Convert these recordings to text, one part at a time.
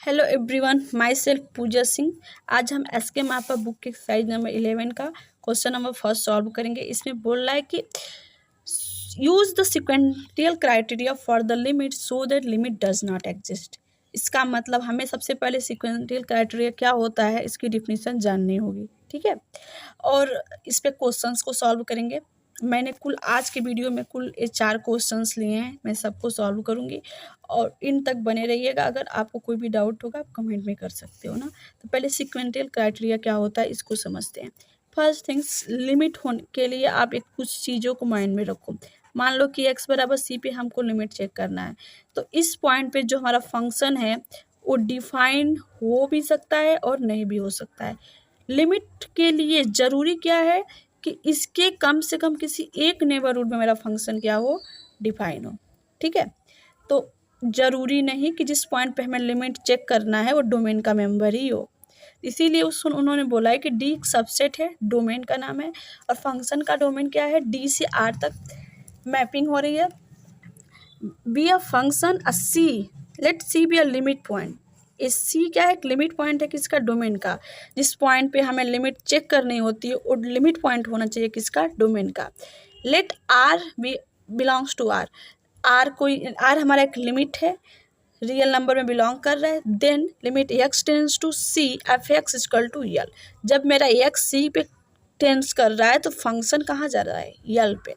Hello everyone, my self पूजा सिंह। आज हम SK मापा बुक के एक्सरसाइज नंबर 11 का क्वेश्चन नंबर फर्स्ट सॉल्व करेंगे। इसमें बोल रहा है कि use the sequential criteria for the limit so that limit does not exist. इसका मतलब हमें सबसे पहले सिक्वेंटियल क्राइटेरिया क्या होता है इसकी डिफिनीशन जाननी होगी, ठीक है। और इस पे क्वेश्चंस को सॉल्व करेंगे। मैंने कुल आज के वीडियो में कुल 4 क्वेश्चंस लिए हैं, मैं सबको सॉल्व करूंगी और इन तक बने रहिएगा। अगर आपको कोई भी डाउट होगा आप कमेंट में कर सकते हो ना। तो पहले सिक्वेंटियल क्राइटेरिया क्या होता है इसको समझते हैं। फर्स्ट थिंग्स, लिमिट होने के लिए आप एक कुछ चीज़ों को माइंड में रखो। मान लो कि x बराबर c पे हमको लिमिट चेक करना है, तो इस पॉइंट पे जो हमारा फंक्शन है वो डिफाइन हो भी सकता है और नहीं भी हो सकता है। लिमिट के लिए ज़रूरी क्या है कि इसके कम से कम किसी एक नेबरहुड में मेरा फंक्शन क्या हो, डिफाइन हो, ठीक है। तो ज़रूरी नहीं कि जिस पॉइंट पे हमें लिमिट चेक करना है वो डोमेन का मेंबर ही हो। इसीलिए उन्होंने बोला है कि डी एक सबसेट है, डोमेन का नाम है, और फंक्शन का डोमेन क्या है, डी से आर तक मैपिंग हो रही है। B uh function uh C, let C B uh limit point. इस सी क्या है, एक लिमिट पॉइंट है किसका, डोमेन का। जिस पॉइंट पे हमें लिमिट चेक करनी होती है वो लिमिट पॉइंट होना चाहिए किसका, डोमेन का। Let r be belongs to r, r हमारा एक लिमिट है, रियल नंबर में बिलोंग कर रहा है। Then limit x tends to c f x equal to L. जब मेरा एक्स सी पे टेंस कर रहा है तो फंक्शन कहाँ जा रहा है, यल पे।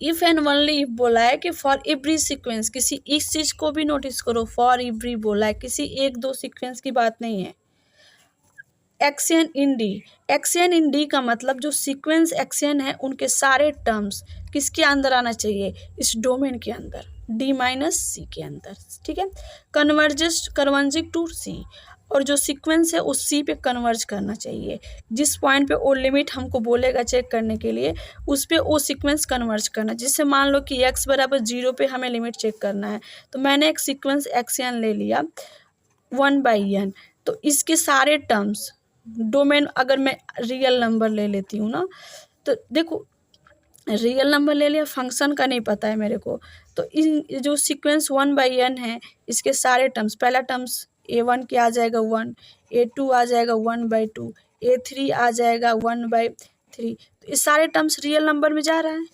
इफ एंड ओनली इफ बोला है कि फॉर एवरी सीक्वेंस, किसी इस चीज को भी नोटिस करो, फॉर एवरी बोला है, किसी एक दो सीक्वेंस की बात नहीं है। एक्सएन इन डी, एक्सएन इन डी का मतलब जो सीक्वेंस एक्सएन है उनके सारे टर्म्स किसके अंदर आना चाहिए, इस डोमेन के अंदर, डी माइनस सी के अंदर, ठीक है। कन्वर्जिंग टू सी, और जो सीक्वेंस है उस सी पे कन्वर्ज करना चाहिए। जिस पॉइंट पे वो लिमिट हमको बोलेगा चेक करने के लिए उस पे वो सीक्वेंस कन्वर्ज करना। जिससे मान लो कि x बराबर 0 पे हमें लिमिट चेक करना है, तो मैंने एक सीक्वेंस एक्सएन ले लिया 1/n, तो इसके सारे टर्म्स डोमेन, अगर मैं रियल नंबर ले लेती हूँ ना, तो देखो रियल नंबर ले लिया, फंक्शन का नहीं पता है मेरे को, तो इन जो सीक्वेंस 1/n है इसके सारे टर्म्स, पहला टर्म्स a1 क्या आ जाएगा 1, a2 आ जाएगा 1/2, a3 आ जाएगा 1/3। तो इस सारे टर्म्स रियल नंबर में जा रहा है,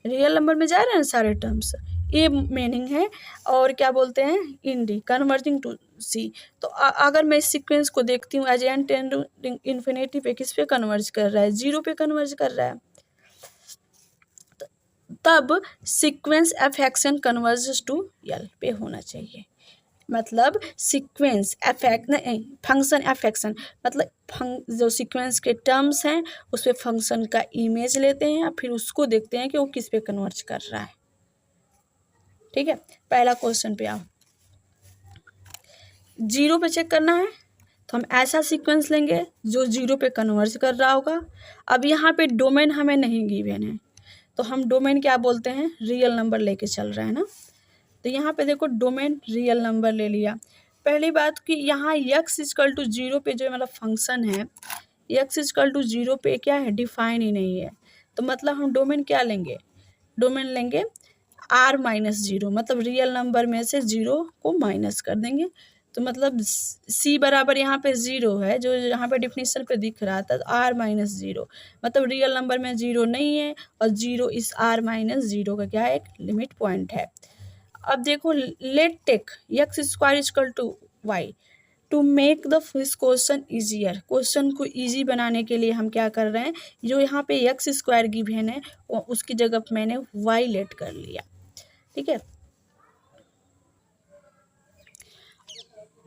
रियल नंबर में जा रहे हैं सारे टर्म्स, ये मीनिंग है। और क्या बोलते हैं, in D converging to c. तो अगर मैं इस सीक्वेंस को देखती हूँ as n tend to infinity पे किस पे कन्वर्ज कर रहा है, 0 पे कन्वर्ज कर रहा है। तब sequence f x n converges to L पे होना चाहिए। मतलब सीक्वेंस एफेक्ट नहीं, फंक्शन एफेक्शन मतलब जो सीक्वेंस के टर्म्स हैं उस पर फंक्शन का इमेज लेते हैं और फिर उसको देखते हैं कि वो किस पे कन्वर्ज कर रहा है, ठीक है। पहला क्वेश्चन पे आओ, 0 पे चेक करना है तो हम ऐसा सीक्वेंस लेंगे जो 0 पे कन्वर्ज कर रहा होगा। अब यहाँ पे डोमेन हमें नहीं गिवन है, तो हम डोमेन क्या बोलते हैं, रियल नंबर लेके चल रहे हैं ना। तो यहाँ पे देखो डोमेन रियल नंबर ले लिया। पहली बात कि यहाँ x इक्वल टू 0 पे जो हमारा फंक्शन है, x इक्वल टू 0 पे क्या है, डिफाइन ही नहीं है। तो मतलब हम डोमेन क्या लेंगे, डोमेन लेंगे r-0, मतलब रियल नंबर में से 0 को माइनस कर देंगे। तो मतलब c बराबर यहाँ पे 0 है, जो यहाँ पे डिफिनीशन पे दिख रहा था, तो r-0 मतलब रियल नंबर में 0 नहीं है और 0 इस r-0 का क्या है, एक लिमिट पॉइंट है। अब देखो, let take x square equal to y to make the question easier. Question को ईजी बनाने के लिए हम क्या कर रहे हैं, जो यहाँ पे एक्स स्क्वायर गिवन है उसकी जगह पे मैंने वाई लेट कर लिया, ठीक है।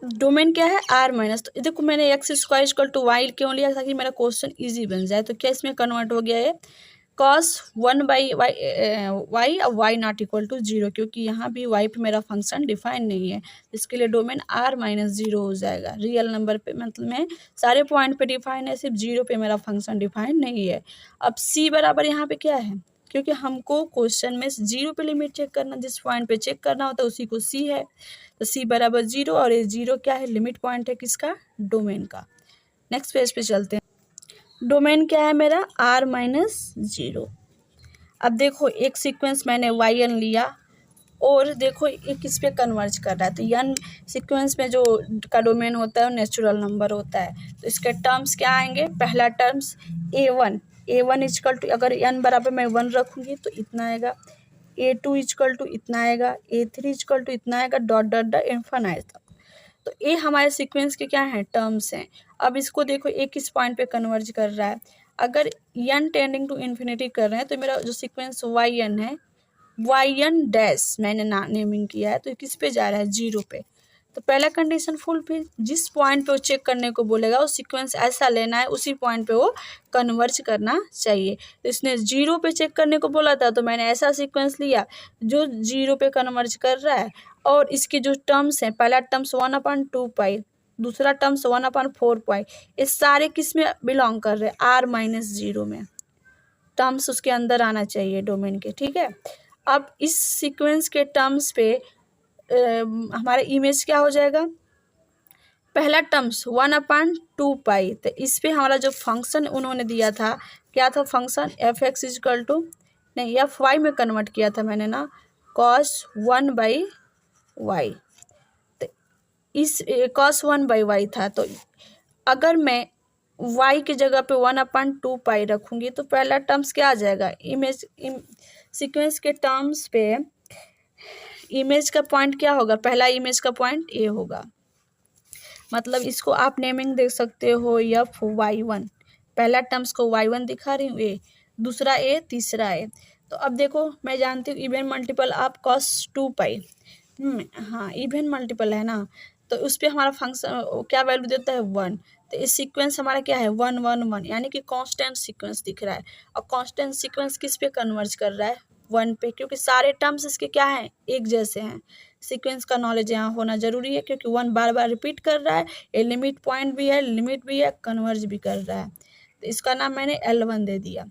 डोमेन क्या है, r-, तो देखो मैंने x square equal to y क्यों लिया, ताकि मेरा क्वेश्चन ईजी बन जाए। तो क्या इसमें कन्वर्ट हो गया है cos 1/y और y नॉट इक्वल टू 0, क्योंकि यहाँ भी y पे मेरा फंक्शन डिफाइन नहीं है, इसके लिए डोमेन r-0 हो जाएगा। रियल नंबर पे मतलब में सारे पॉइंट पे डिफाइन है, सिर्फ 0 पे मेरा फंक्शन डिफाइन नहीं है। अब c बराबर यहाँ पे क्या है, क्योंकि हमको क्वेश्चन में 0 पे लिमिट चेक करना, जिस पॉइंट पे चेक करना होता है उसी को c है, तो c बराबर 0, और ये 0 क्या है, लिमिट पॉइंट है किसका, डोमेन का। नेक्स्ट पेज पे चलते हैं। डोमेन क्या है मेरा, r-0। अब देखो एक सीक्वेंस मैंने yn लिया और देखो ये किस पे कन्वर्ज कर रहा है, तो n सीक्वेंस में जो का डोमेन होता है वो नेचुरल नंबर होता है। तो इसके टर्म्स क्या आएंगे, पहला टर्म्स a1 इजकल टू, अगर n बराबर मैं 1 रखूँगी तो इतना आएगा, a2 इजकल टू इतना आएगा, a3 इजकल टू इतना आएगा, डॉट डॉट डॉट इन्फिनाइट तक। तो ये हमारे सीक्वेंस के क्या हैं, टर्म्स हैं। अब इसको देखो ये किस पॉइंट पे कन्वर्ज कर रहा है, अगर n टेंडिंग टू इन्फिनिटी कर रहे हैं तो मेरा जो सीक्वेंस yn है, yn डैश मैंने नेमिंग किया है, तो किस पे जा रहा है, 0 पे। तो पहला कंडीशन फुल फिल, जिस पॉइंट पे वो चेक करने को बोलेगा वो सीक्वेंस ऐसा लेना है, उसी पॉइंट पे वो कन्वर्ज करना चाहिए। तो इसने 0 पे चेक करने को बोला था तो मैंने ऐसा सीक्वेंस लिया जो 0 पे कन्वर्ज कर रहा है। और इसके जो टर्म्स हैं, पहला टर्म्स 1/2 पाई, दूसरा टर्म्स 1/4 पाई, ये सारे किस में बिलोंग कर रहे हैं, r-0 में। टर्म्स उसके अंदर आना चाहिए डोमेन के, ठीक है। अब इस सीक्वेंस के टर्म्स पे हमारा इमेज क्या हो जाएगा, पहला टर्म्स 1/2 पाई, तो इस पे हमारा जो फंक्शन उन्होंने दिया था, क्या था फंक्शन, f(x) इजकल टू, नहीं f(y) में कन्वर्ट किया था मैंने ना, cos 1/y। तो इस cos 1/y था, तो अगर मैं y की जगह पे 1/2 पाई रखूँगी तो पहला टर्म्स क्या आ जाएगा, इमेज सीक्वेंस के टर्म्स पे इमेज का पॉइंट क्या होगा, पहला इमेज का पॉइंट ए होगा। मतलब इसको आप नेमिंग दे सकते हो FY1, पहला टर्म्स को y1 दिखा रही हूँ, ए दूसरा ए तीसरा ए। तो अब देखो मैं जानती हूँ इवन मल्टीपल आप cos 2 पाई, हाँ इवन मल्टीपल है ना, तो उस पर हमारा फंक्शन क्या वैल्यू देता है, 1। तो इस सीक्वेंस हमारा क्या है, 1 1 1, यानी कि कांस्टेंट सीक्वेंस दिख रहा है। और कांस्टेंट सीक्वेंस किस पे कन्वर्ज कर रहा है, 1 पे, क्योंकि सारे टर्म्स इसके क्या हैं, एक जैसे हैं। सीक्वेंस का नॉलेज यहाँ होना जरूरी है, क्योंकि 1 बार बार रिपीट कर रहा है, ये लिमिट पॉइंट भी है, लिमिट भी है, कन्वर्ज भी कर रहा है। तो इसका नाम मैंने L1 दे दिया।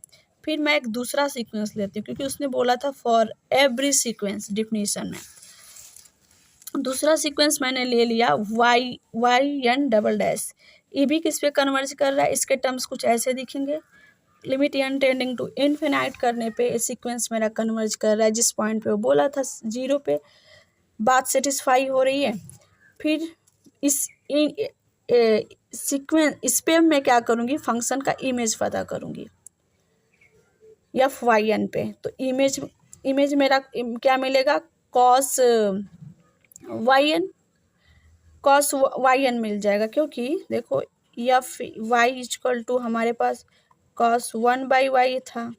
फिर मैं एक दूसरा सीक्वेंस लेती हूँ, क्योंकि उसने बोला था फॉर एवरी सीक्वेंस डिफिनीशन में। दूसरा सीक्वेंस मैंने ले लिया yn डबल डैश, ये भी किस पे कन्वर्ज कर रहा है, इसके टर्म्स कुछ ऐसे दिखेंगे, limit n tending to infinite करने पे ये सीक्वेंस मेरा कन्वर्ज कर रहा है जिस पॉइंट पे वो बोला था 0 पे। बात सेटिस्फाई हो रही है। फिर इस सीक्वेंस इस पे मैं क्या करूँगी, फंक्शन का इमेज पता करूँगी FYN पे। तो इमेज मेरा क्या मिलेगा, cos yn मिल जाएगा, क्योंकि देखो y इजकल टू हमारे पास cos 1/y था,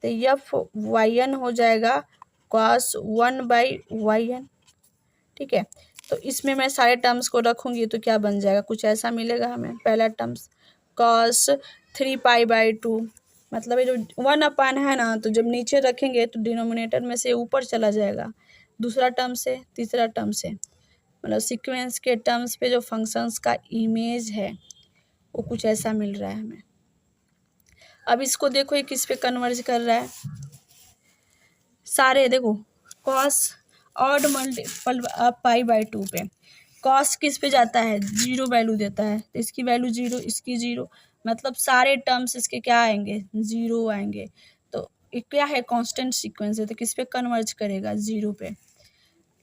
तो yn हो जाएगा cos 1/yn, ठीक है। तो इसमें मैं सारे टर्म्स को रखूँगी तो क्या बन जाएगा, कुछ ऐसा मिलेगा हमें। पहला टर्म्स cos 3π/2, मतलब ये जो 1 है ना, तो जब नीचे रखेंगे तो डिनोमिनेटर में से ऊपर चला जाएगा, दूसरा टर्म से तीसरा टर्म से। मतलब सीक्वेंस के टर्म्स पे जो फंक्शंस का इमेज है वो कुछ ऐसा मिल रहा है हमें। अब इसको देखो ये किस पे कन्वर्ज कर रहा है, सारे देखो cos ऑड मल्टीपल π/2 पे, cos किस पे जाता है, 0 वैल्यू देता है, तो इसकी वैल्यू 0, इसकी 0, मतलब सारे टर्म्स इसके क्या आएंगे, 0 आएंगे। तो ये क्या है, कांस्टेंट सीक्वेंस है, तो किस पे कन्वर्ज करेगा, 0 पे।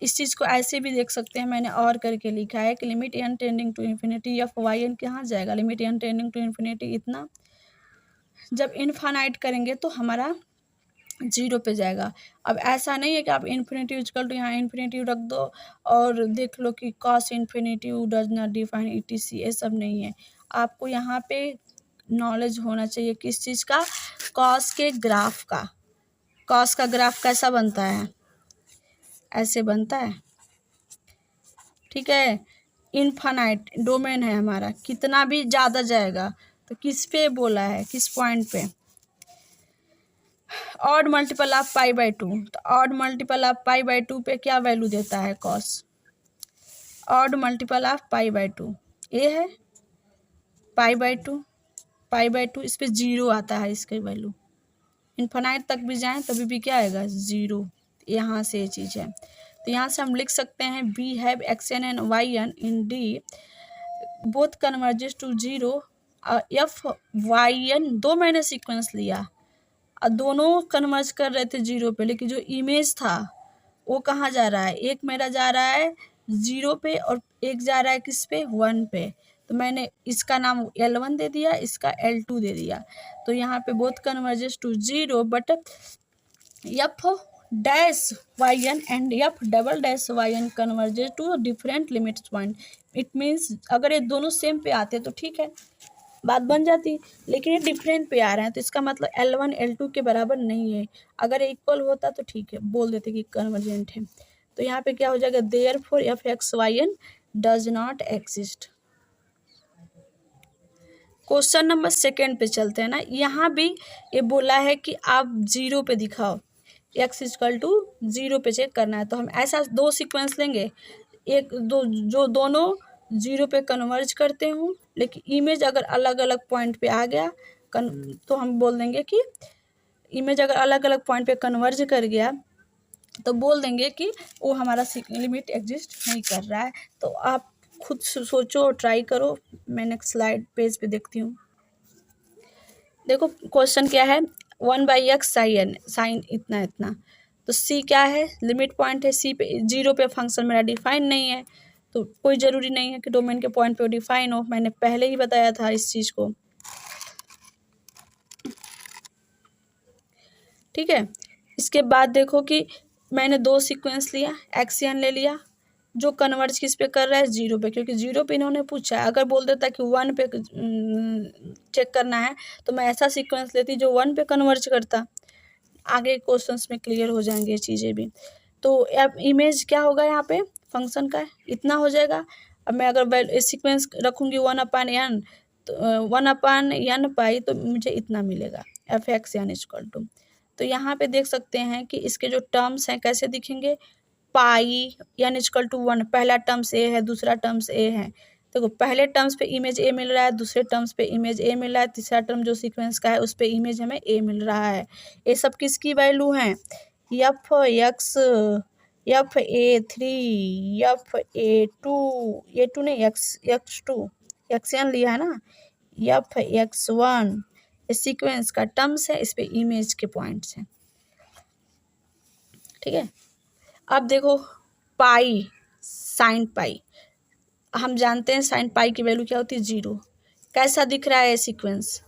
इस चीज़ को ऐसे भी देख सकते हैं, मैंने और करके लिखा है कि limit n tending to infinity FYN कहाँ जाएगा, limit n tending to infinity इतना, जब इनफाइनाइट करेंगे तो हमारा 0 पे जाएगा। अब ऐसा नहीं है कि आप इन्फिनिटी इजकल टू यहाँ इन्फिनिटी रख दो और देख लो कि cos infinity does not define ETC, ये सब नहीं है। आपको यहाँ पे नॉलेज होना चाहिए किस चीज़ का, cos के ग्राफ का। cos का ग्राफ कैसा बनता है, ऐसे बनता है, ठीक है। इनफाइनाइट डोमेन है हमारा, कितना भी ज़्यादा जाएगा, तो किस पे बोला है, किस पॉइंट पे, ऑड मल्टीपल ऑफ π/2। तो ऑड मल्टीपल ऑफ π/2 पे क्या वैल्यू देता है cos, ऑड मल्टीपल ऑफ π/2 ये है π/2 इस पे 0 आता है, इसके वैल्यू इन्फिनाइट तक भी जाएं तभी भी क्या आएगा, 0। यहाँ से ये चीज़ है। तो यहाँ से हम लिख सकते हैं we have xn and yn in D both converges to 0। FYN दो मैंने सीक्वेंस लिया और दोनों कन्वर्ज कर रहे थे 0 पे, लेकिन जो इमेज था वो कहाँ जा रहा है, एक मेरा जा रहा है 0 पे और एक जा रहा है किस पे, 1 पे। तो मैंने इसका नाम L1 दे दिया, इसका L2 दे दिया। तो यहाँ पे both converges to 0 but f dash yn and f double dash yn converges to different limits point. It means अगर ये दोनों सेम पे आते तो ठीक है, बात बन जाती, लेकिन ये डिफरेंट पे आ रहे हैं तो इसका मतलब L1 L2 के बराबर नहीं है। अगर इक्वल होता तो ठीक है, बोल देते कि कन्वर्जेंट है। तो यहाँ पे क्या हो जाएगा, therefore f x y n does not exist. Question number 2 पे चलते हैं ना। यहाँ भी ये बोला है कि आप 0 पे दिखाओ, x इक्वल टू 0 पे चेक करना है। तो हम ऐसा 2 सीक्वेंस लेंगे, एक दो जो दोनों 0 पे कन्वर्ज करते हूँ, लेकिन इमेज अगर अलग अलग पॉइंट पे आ गया तो हम बोल देंगे कि इमेज अगर अलग अलग पॉइंट पे कन्वर्ज कर गया तो बोल देंगे कि वो हमारा लिमिट एग्जिस्ट नहीं कर रहा है। तो आप खुद सोचो, ट्राई करो। मैं नेक्स्ट स्लाइड पेज पे देखती हूँ। देखो क्वेश्चन क्या है, 1/x साइन, साइन इतना इतना। तो सी क्या है, लिमिट पॉइंट है, सी पे 0 पे फंक्शन मेरा डिफाइन नहीं है, तो कोई ज़रूरी नहीं है कि डोमेन के पॉइंट पे डिफाइन हो, मैंने पहले ही बताया था इस चीज़ को। ठीक है, इसके बाद देखो कि मैंने 2 सीक्वेंस लिया, एक्सियन ले लिया, जो कन्वर्ज किस पे कर रहा है, 0 पे, क्योंकि 0 पे इन्होंने पूछा है। अगर बोल देता कि 1 पे चेक करना है तो मैं ऐसा सीक्वेंस लेती जो 1 पे कन्वर्ज करता। आगे क्वेश्चंस में क्लियर हो जाएंगे ये चीज़ें भी। तो अब इमेज क्या होगा यहाँ पे फंक्शन का, इतना हो जाएगा। अब मैं अगर सीक्वेंस रखूँगी 1/n, तो 1/n पाई तो मुझे इतना मिलेगा, f x n equal to. तो यहाँ पे देख सकते हैं कि इसके जो टर्म्स हैं कैसे दिखेंगे, पाई n इक्वल टू 1, पहला टर्म्स ए है, दूसरा टर्म्स ए है। देखो पहले टर्म्स पे इमेज ए मिल रहा है, दूसरे टर्म्स पे इमेज ए मिल रहा है, तीसरा टर्म जो सीक्वेंस का है उस पे इमेज हमें ए मिल रहा है। ये सब किसकी वैल्यू हैं, एफ एक्स, F3, F2 नहीं, X2, एक्सएन लिया है ना, F1, ये सीक्वेंस का टर्म्स है, इस पे इमेज के पॉइंट्स हैं। ठीक है, अब देखो पाई, साइन पाई, हम जानते हैं साइन पाई की वैल्यू क्या होती है, 0। कैसा दिख रहा है सीक्वेंस,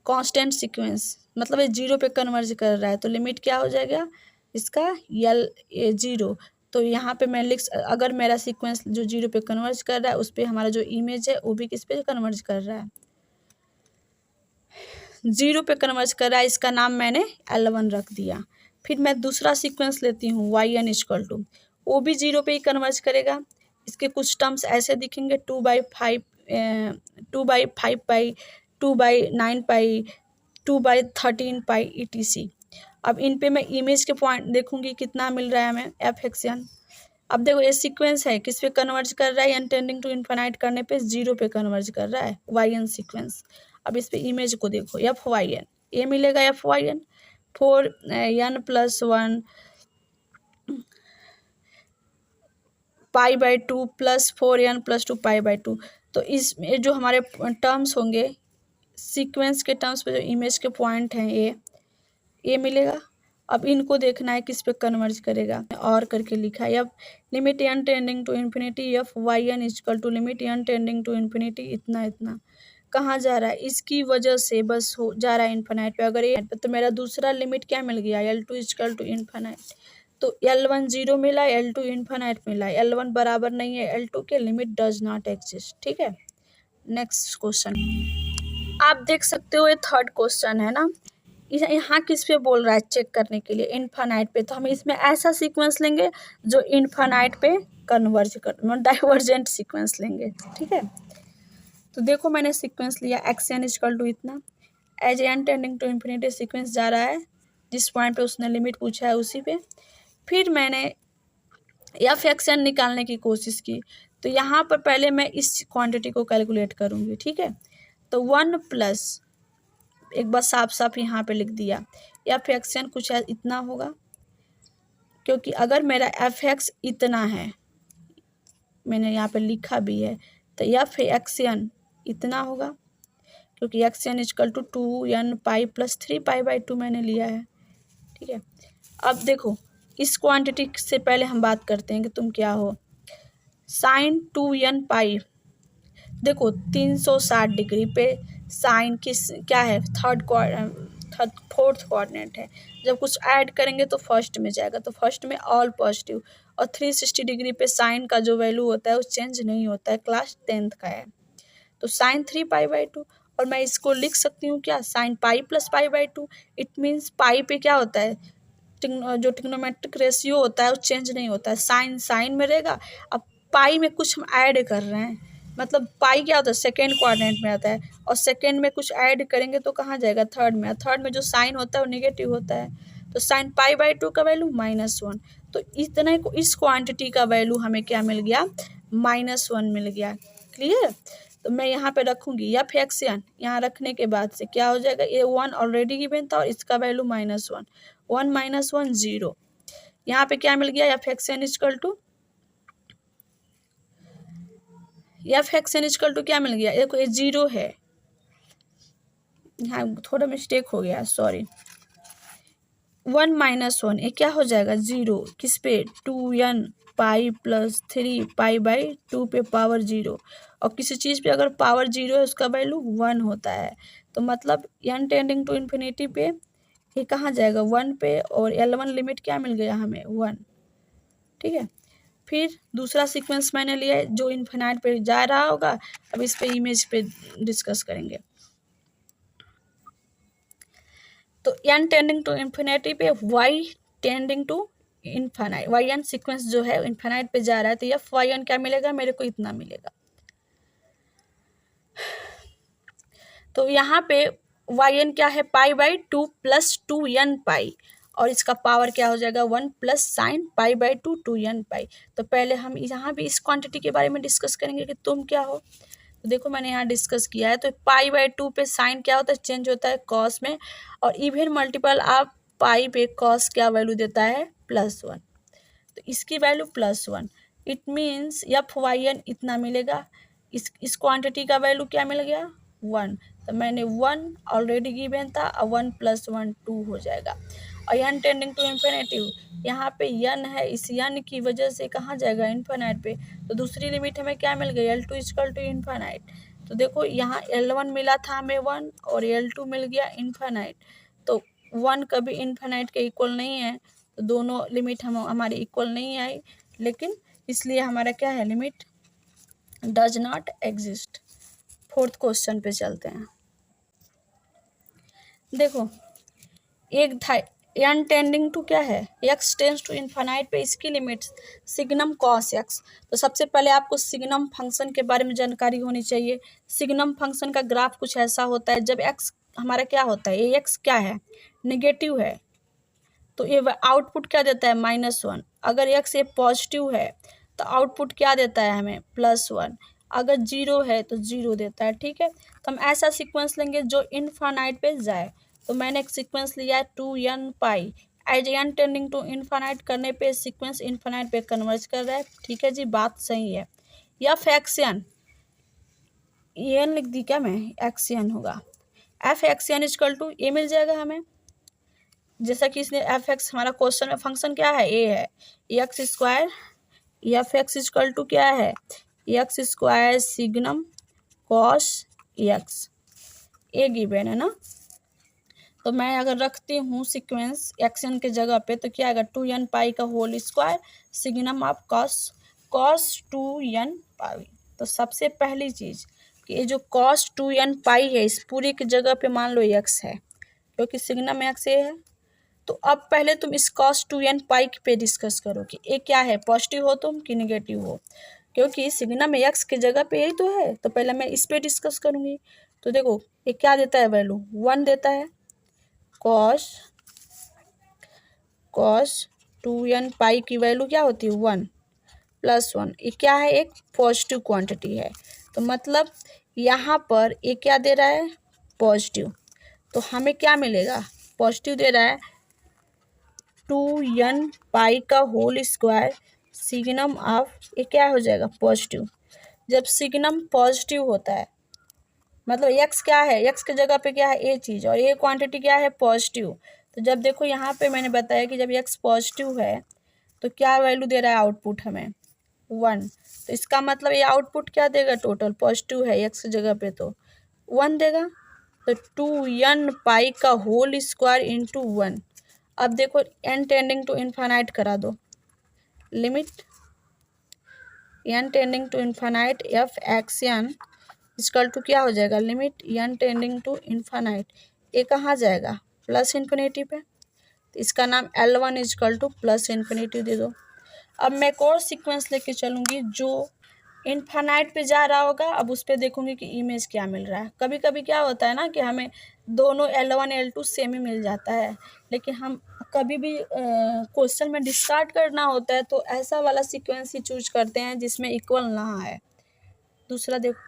कांस्टेंट सीक्वेंस, मतलब ये 0 पे कन्वर्ज कर रहा है। तो लिमिट क्या हो जाएगा इसका, L0। तो यहाँ पे मैं अगर मेरा सीक्वेंस जो 0 पे कन्वर्ज कर रहा है उस पर हमारा जो इमेज है वो भी किस पे कन्वर्ज कर रहा है, 0 पे कन्वर्ज कर रहा है, इसका नाम मैंने L1 रख दिया। फिर मैं दूसरा सीक्वेंस लेती हूँ yn इक्वल टू, वो भी 0 पे ही कन्वर्ज करेगा। इसके कुछ टर्म्स ऐसे दिखेंगे, 2/5 पाई, 2/9 पाई, 2/13 पाई etc। अब इन पे मैं इमेज के पॉइंट देखूंगी कितना मिल रहा है हमें, एफ एक्सएन। अब देखो ये सीक्वेंस है, किस पे कन्वर्ज कर रहा है, एन टेंडिंग टू इन्फिनाइट करने पे 0 पे कन्वर्ज कर रहा है, वाई एन सीक्वेंस। अब इस पे इमेज को देखो, एफ वाई एन, ये मिलेगा एफ वाई एन, 4n+1 पाई/2 प्लस 4n+2 पाई/2। तो इसमें जो हमारे टर्म्स होंगे सीक्वेंस के टर्म्स पे जो इमेज के पॉइंट हैं ये मिलेगा। अब इनको देखना है किस पे कन्वर्ज करेगा, और करके लिखा है, अब limit n tending to infinity f y n equal to limit n tending to infinity इतना इतना। कहाँ जा रहा है, इसकी वजह से बस हो जा रहा है इन्फिनाइट पे। अगर ये तो मेरा दूसरा लिमिट क्या मिल गया, L2 इक्वल टू इन्फिनाइट। तो L1 0 मिला, L2 इन्फिनाइट मिला, L1 बराबर नहीं है L2 के, लिमिट डज नॉट एग्जिस्ट। ठीक है, नेक्स्ट क्वेश्चन आप देख सकते हो, ये 3rd क्वेश्चन है ना। यहाँ किस पे बोल रहा है चेक करने के लिए, इन्फिनाइट पे। तो हम इसमें ऐसा सीक्वेंस लेंगे जो इन्फिनाइट पे कन्वर्ज कर, मतलब डाइवर्जेंट सीक्वेंस लेंगे। ठीक है, तो देखो मैंने सीक्वेंस लिया एक्सएन इक्वल टू इतना, as n tending to infinity sequence जा रहा है, जिस पॉइंट पे उसने लिमिट पूछा है उसी पे। फिर मैंने एफ एक्सएन निकालने की कोशिश की, तो यहाँ पर पहले मैं इस क्वांटिटी को कैलकुलेट करूँगी। ठीक है, तो 1 प्लस, एक बार साफ साफ यहाँ पे लिख दिया, एफ एक्सएन कुछ इतना होगा, क्योंकि अगर मेरा एफ एक्स इतना है, मैंने यहाँ पे लिखा भी है, तो एफ एक्सएन इतना होगा, क्योंकि एक्सएन इक्वल टू 2n पाई + 3 पाई/2 मैंने लिया है। ठीक है, अब देखो इस क्वांटिटी से पहले हम बात करते हैं कि तुम क्या हो। साइन 2n पाई, देखो 360 डिग्री पे साइन किस क्या है, फोर्थ कोऑर्डिनेट है। जब कुछ ऐड करेंगे तो फर्स्ट में जाएगा, तो फर्स्ट में ऑल पॉजिटिव। और 360 डिग्री पे साइन का जो वैल्यू होता है वो चेंज नहीं होता है, क्लास 10th का है। तो साइन 3π/2, और मैं इसको लिख सकती हूँ क्या, sine pi plus π/2। It means pi पे क्या होता है, जो ट्रिग्नोमेट्रिक रेशियो होता है वो चेंज नहीं होता है, साइन साइन में रहेगा। अब पाई में कुछ हम ऐड कर रहे हैं, मतलब पाई क्या होता है, सेकेंड क्वाड्रेंट में आता है, और सेकेंड में कुछ ऐड करेंगे तो कहाँ जाएगा, थर्ड में। थर्ड में जो साइन होता है वो नेगेटिव होता है, तो साइन π/2 का वैल्यू -1। तो इतने को इस क्वांटिटी का वैल्यू हमें क्या मिल गया, -1 मिल गया। क्लियर। तो मैं यहाँ पे रखूँगी या फ्रैक्शन, यहाँ रखने के बाद से क्या हो जाएगा, ये 1 ऑलरेडी गिवन था और इसका वैल्यू -1, 1 - 1 0। यहाँ पे क्या मिल गया, f x n equal to क्या मिल गया, देखो ये 0 है, यहाँ थोड़ा मिस्टेक हो गया, सॉरी। 1 - 1 ये क्या हो जाएगा, 0 किस पे, 2n पाई प्लस 3π/2 पे पावर 0। और किसी चीज़ पे अगर पावर 0 है उसका वैल्यू 1 होता है, तो मतलब n टेंडिंग टू इन्फिनिटी पे ये कहाँ जाएगा, 1 पे, और L1 लिमिट क्या मिल गया हमें, 1। ठीक है। फिर दूसरा सीक्वेंस मैंने लिया है जो इन्फिनाइट पे जा रहा होगा, अब इस पे इमेज पे डिस्कस करेंगे। तो n टेंडिंग टू इन्फिनिटी पे y tending to infinite, y n sequence जो है इन्फिनाइट पे जा रहा है, तो एफ वाई एन क्या मिलेगा, मेरे को इतना मिलेगा। तो यहाँ पे वाई एन क्या है, π/2 + 2n पाई, और इसका पावर क्या हो जाएगा, 1 + साइन π/2 2n पाई। तो पहले हम यहाँ भी इस क्वांटिटी के बारे में डिस्कस करेंगे कि तुम क्या हो। तो देखो मैंने यहाँ डिस्कस किया है, तो π/2 पे साइन क्या होता है, चेंज होता है कॉस में, और इवन मल्टीपल आप पाई पे कॉस क्या वैल्यू देता है, +1। तो इसकी value +1, it means f y n इतना मिलेगा। इस क्वांटिटी का वैल्यू क्या मिल गया, 1। तो मैंने 1 ऑलरेडी गिवन था, और 1 + 1 2 हो जाएगा। और n टेंडिंग टू इन्फिनिटिव, यहाँ पे n है, इस n की वजह से कहाँ जाएगा, इन्फिनाइट पे। तो दूसरी लिमिट हमें क्या मिल गई, L2 = इन्फिनाइट। तो देखो यहाँ L1 मिला था हमें 1, और L2 मिल गया इन्फिनाइट। तो 1 कभी इन्फिनाइट के इक्वल नहीं है, तो दोनों लिमिट हमारी इक्वल नहीं आई, लेकिन इसलिए हमारा क्या है, limit does not exist. Fourth question पे चलते हैं। देखो एक था n टेंडिंग टू क्या है, x टेंड्स टू इन्फिनाइट पे इसकी लिमिट सिग्नम cos x। तो सबसे पहले आपको सिग्नम फंक्शन के बारे में जानकारी होनी चाहिए। सिग्नम फंक्शन का ग्राफ कुछ ऐसा होता है, जब x हमारा क्या होता है, ये x क्या है, नेगेटिव है, तो ये आउटपुट क्या देता है, -1। अगर x ये पॉजिटिव है तो आउटपुट क्या देता है हमें, +1। अगर 0 है तो 0 देता है। ठीक है। तो हम ऐसा सीक्वेंस लेंगे जो इन्फिनाइट पे जाए। तो मैंने एक सीक्वेंस लिया है 2n pi, as n tending to infinite करने पे सीक्वेंस इन्फिनाइट पे कन्वर्ज कर रहा है। ठीक है जी, बात सही है। या फ्रैक्शन, n लिख दी क्या मैं, एक्शन होगा, एफ एक्शन इक्वल टू ए मिल जाएगा हमें, जैसा कि इसने एफ एक्स हमारा क्वेश्चन में फंक्शन क्या है, ए है, x², F x equal to क्या है, x² सिग्नम cos x, ए गिवन है ना। तो मैं अगर रखती हूँ सीक्वेंस एक्शन के जगह पे तो क्या आएगा, 2n पाई का whole square signum of cos 2n pi. तो सबसे पहली चीज़ कि ये जो cos 2n पाई है इस पूरी की जगह पे मान लो x है, क्योंकि सिग्नम x ए है। तो अब पहले तुम इस cos 2n पाई पे डिस्कस करो कि ये क्या है, पॉजिटिव हो तुम कि निगेटिव हो, क्योंकि सिग्नम x की जगह पे यही तो है। तो पहले मैं इस पे डिस्कस करूँगी। तो देखो ये क्या देता है, वैल्यू 1 देता है, cos 2n पाई की वैल्यू क्या होती है, 1 + 1। ये क्या है, एक पॉजिटिव क्वांटिटी है, तो मतलब यहाँ पर ये क्या दे रहा है, पॉजिटिव। तो हमें क्या मिलेगा, पॉजिटिव दे रहा है, 2n पाई का होल स्क्वायर सिग्नम ऑफ, ये क्या हो जाएगा, पॉजिटिव। जब सिग्नम पॉजिटिव होता है मतलब x क्या है, x की जगह पे क्या है, ए चीज़, और ये क्वांटिटी क्या है, पॉजिटिव। तो जब देखो यहाँ पे मैंने बताया कि जब x पॉजिटिव है तो क्या वैल्यू दे रहा है आउटपुट हमें 1। तो इसका मतलब ये आउटपुट क्या देगा, टोटल पॉजिटिव है x की जगह पे तो 1 देगा। तो 2n पाई का होल स्क्वायर इंटू 1। अब देखो n टेंडिंग टू इन्फानाइट करा दो, limit n tending to infinite f x n equal to क्या हो जाएगा, limit n tending to infinite, ये कहाँ जाएगा प्लस इन्फिनिटी पे, तो इसका नाम L1 equal to plus infinity दे दो। अब मैं एक और सीक्वेंस लेके चलूँगी जो इन्फानाइट पे जा रहा होगा। अब उस पर देखूँगी कि इमेज क्या मिल रहा है। कभी कभी क्या होता है ना कि हमें दोनों L1 L2 सेम ही मिल जाता है, लेकिन हम कभी भी क्वेश्चन में डिस्कार्ड करना होता है तो ऐसा वाला सीक्वेंस ही चूज करते हैं जिसमें इक्वल ना आए। दूसरा देखो,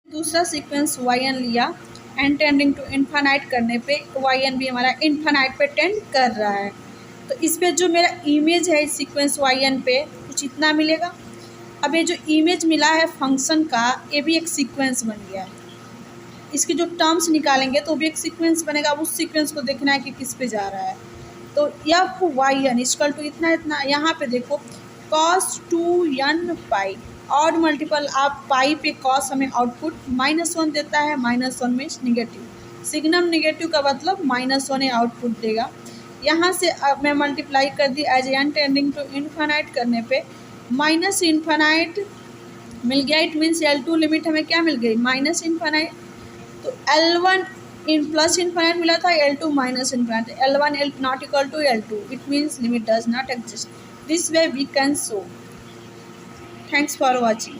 दूसरा सीक्वेंस yn लिया, n टेंडिंग टू इन्फानाइट करने पे yn भी हमारा इन्फानाइट पे टेंड कर रहा है। तो इस पे जो मेरा इमेज है इस सीक्वेंस yn पे कुछ इतना मिलेगा। अब ये जो इमेज मिला है फंक्शन का, ये भी एक सीक्वेंस बन गया है। इसके जो टर्म्स निकालेंगे तो भी एक सीक्वेंस बनेगा। अब उस सीक्वेंस को देखना है कि किस पे जा रहा है। तो f y n equal to इतना इतना, यहाँ पे देखो cos 2n पाई, ऑड मल्टीपल आप पाई पे cos हमें आउटपुट -1 देता है। -1 मीन्स निगेटिव, सिग्नम निगेटिव का मतलब -1 ही आउटपुट देगा। यहाँ से अब मैं मल्टीप्लाई कर दी as n tending to infinite करने पे माइनस इन्फानाइट मिल गया। इट मीन्स L2 लिमिट हमें क्या मिल गई, माइनस इन्फानाइट। तो L1 इन प्लस इन्फानाइट मिला था, L2 minus infinite, L1 L not equal to L2, it means limit does not exist. This way we can show. Thanks for watching.